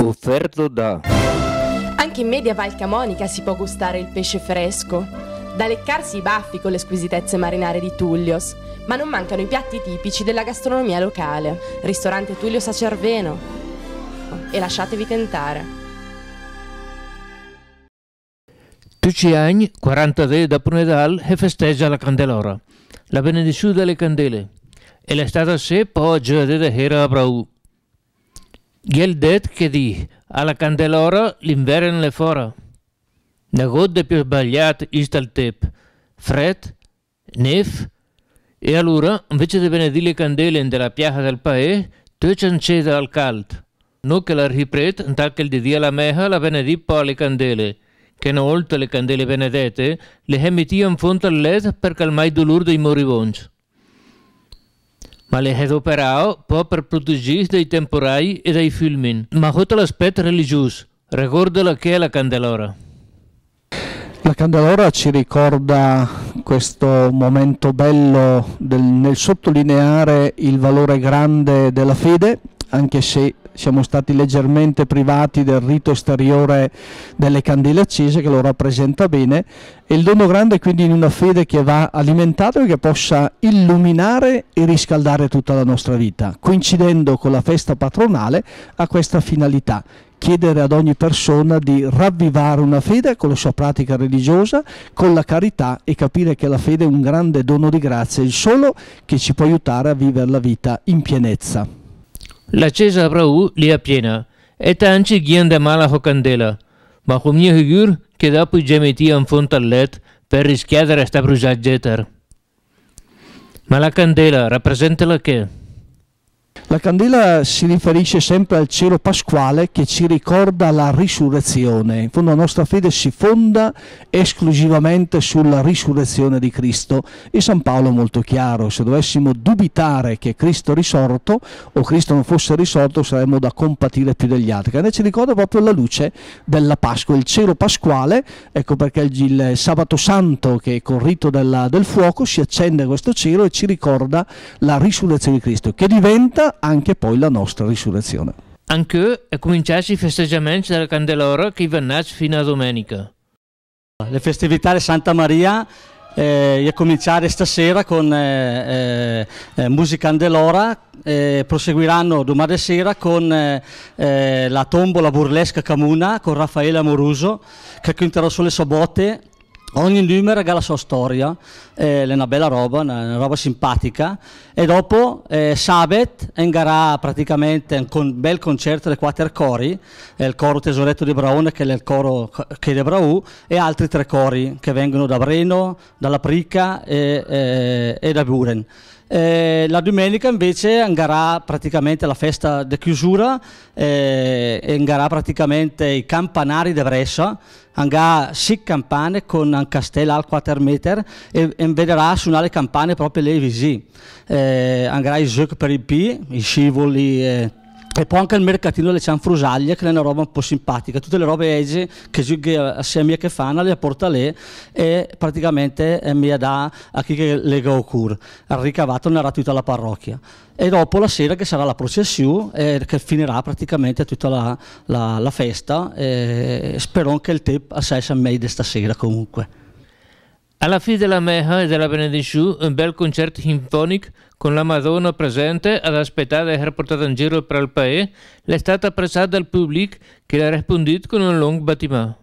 Offerto da... Anche in media Val Camonica si può gustare il pesce fresco, da leccarsi i baffi con le squisitezze marinare di Tullios, ma non mancano i piatti tipici della gastronomia locale. Ristorante Tullios a Cerveno. E lasciatevi tentare. Tutti gli anni, 40 dì dopo Natale, e festeggia la Candelora, la benedizione delle candele. E l'estate a sé poi giocare da Hera a Brau. Gel det che di alla Candelora l'inverno le fora. La gode più sbagliata è il tep, fred, neve, e allora invece di benedire le candele della piazza del paese, tu ci accede al caldo. Non che la ripret, tal che il dia la meha la benedì poi le candele, che non oltre le candele benedette, le emettia in fondo al led per calmare il dolore dei moribondi. Ma le adoperao poi per proteggere dai temporali e dai fulmini. Ma tutto l'aspetto religioso, ricordala che è la Candelora. La Candelora ci ricorda questo momento bello nel sottolineare il valore grande della fede, anche se siamo stati leggermente privati del rito esteriore delle candele accese che lo rappresenta bene, e il dono grande quindi in una fede che va alimentato e che possa illuminare e riscaldare tutta la nostra vita, coincidendo con la festa patronale a questa finalità. Chiedere ad ogni persona di ravvivare una fede con la sua pratica religiosa, con la carità, e capire che la fede è un grande dono di grazia, il solo che ci può aiutare a vivere la vita in pienezza. La chiesa a Brau li è piena, e tanti ghiende male a candela, ma con mio figur che dopo i gemetia in fondo al let per rischiare a sta bruciaggetter. Ma la candela rappresenta la che? La candela si riferisce sempre al cielo pasquale che ci ricorda la risurrezione. In fondo la nostra fede si fonda esclusivamente sulla risurrezione di Cristo, e San Paolo è molto chiaro: se dovessimo dubitare che Cristo è risorto o Cristo non fosse risorto saremmo da compatire più degli altri. E ci ricorda proprio la luce della Pasqua, il cielo pasquale. Ecco perché il sabato santo, che col rito del fuoco si accende questo cielo e ci ricorda la risurrezione di Cristo, che diventa anche poi la nostra risurrezione. Anche è cominciato i festeggiamenti della Candelora che vanno fino a domenica. Le festività di Santa Maria è cominciare stasera con musica Candelora, proseguiranno domani sera con la tombola burlesca Camuna con Raffaele Amoruso, che canterà sulle sobotte. Ogni numero ha la sua storia, è una bella roba, una roba simpatica. E dopo Sabet engarà praticamente un bel concerto dei quattro cori, il coro Tesoretto di Braone, che è il coro che è di Brau, e altri 3 cori che vengono da Breno, dalla Prica e da Buren. La domenica invece angarà praticamente la festa di chiusura, angarà praticamente i campanari di Brescia, angarà 6 campane con un castello al 4 meter e vedrà suonare le campane proprio lì vicino. Angarà i giochi per i P, i scivoli, e poi anche il mercatino delle cianfrusaglie, che è una roba un po' simpatica. Tutte le robe ege che giochi assieme che fanno le porta lì e praticamente mi dà a chi che lega o cur. Ha ricavato nella tutta la parrocchia. E dopo la sera che sarà la processione, che finirà praticamente tutta la festa. Spero che il tempo assai sia meglio stasera comunque. Alla fine della Meha e della Benedizione, un bel concerto sinfonico con la Madonna presente ad aspettare di essere portata in giro per il paese, è stata apprezzata dal pubblico che ha rispondito con un lungo battimento.